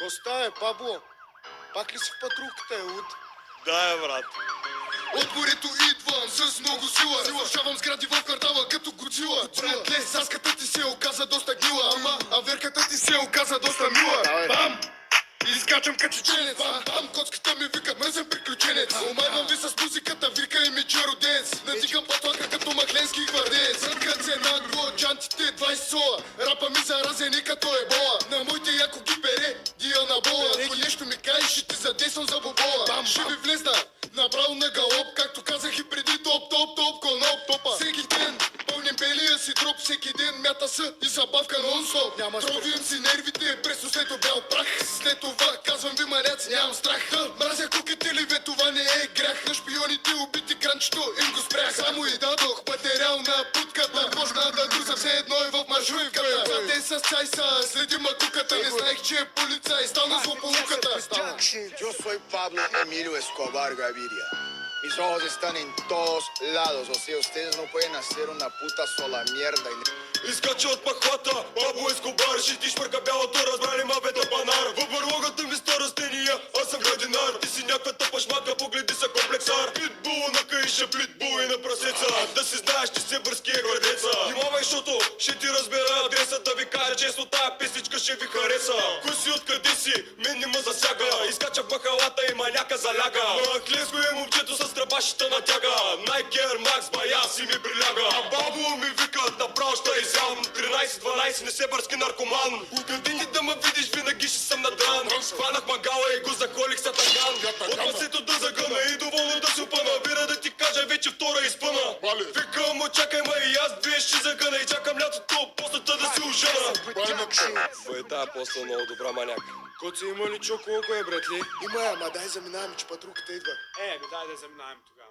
Коста е, бабо? Пак ли си в патрулката, Ут? Да, брат. От морето идвам с много сила. Разрушавам сгради в квартала като Годзила. Братле, саската ти се оказа доста гнила. А верката ти се оказа доста мила. Бам! Изкачам като чеченец. Бам, бам, коцката ми вика, мръсен приключенец. Омайвам ви с музиката, вика и ми чародец. Натикам патлака като махленски гвардец. Ръкът се нагло, чантите 20 сола. Рапа ми заразен и като ебола. На моите яко ги бере, Диана Бола. Ако нещо ми кажеш, ще ти задействам за бобола. Бам, ще ви влезна направо на галоп, както казах и преди топ, коноп, топа. Всеки ден пълним белия си дроп, всеки ден мята са и забавка нон-стоп. Тровим си нервите през услето бял прах. След това казвам ви маняци, нямам страх. Мразя куките ли, бе, това не е грях. На шпионите убити кранчето им го спрях. Само и дадох материал на путката. Почна да друса, все едно е в маршрутката. За те с цайса, следи макуката. Не знаех, че е полицай, стана злополуката. Yo soy Pablo Emilio Escobar Gaviria. Mis ojos están en todos lados, o sea, ustedes no pueden hacer una puta sola mierda. Изкача от пахвата, Пабло Ескобар. Ще шпърка бялото, разбрали ма бета панар. В барлогата ми сто растения, аз съм градинар. Ти си някаква тъпа шмака, погледи са комплексар. Питбул на каиша, плитбул и на прасеца. Да си знаеш, че се бърския градеца. Внимавай, защото ще ти разбера адреса. Да ви кажа честно, тая песничка ще ви хареса. Кой си, откъде си, мен не ме засяга. Изкача бахалата и маняка заляга. На Клеско е момчето с тръбашите на тяга. Nike Air Max, бая си ми приляга. А бабо ми викат, направо ще изям. 13-12, не се бърски наркоман. Къде ти да ме видиш, винаги ще съм надран. Хванах магала и го заколих са таган. От масето да загъна и доволно да се опъна. Бира да ти кажа, вече втора изпъна. Викам му, чакай ма и аз две ще загъна. И чакам лятото, постата да се ожена. Бе, тая поста е много добра, маняк. Коци, има ли чо колко е, братли? Има, ама дай заминаваме, че патрулката идва. Дай да заминаем тогава.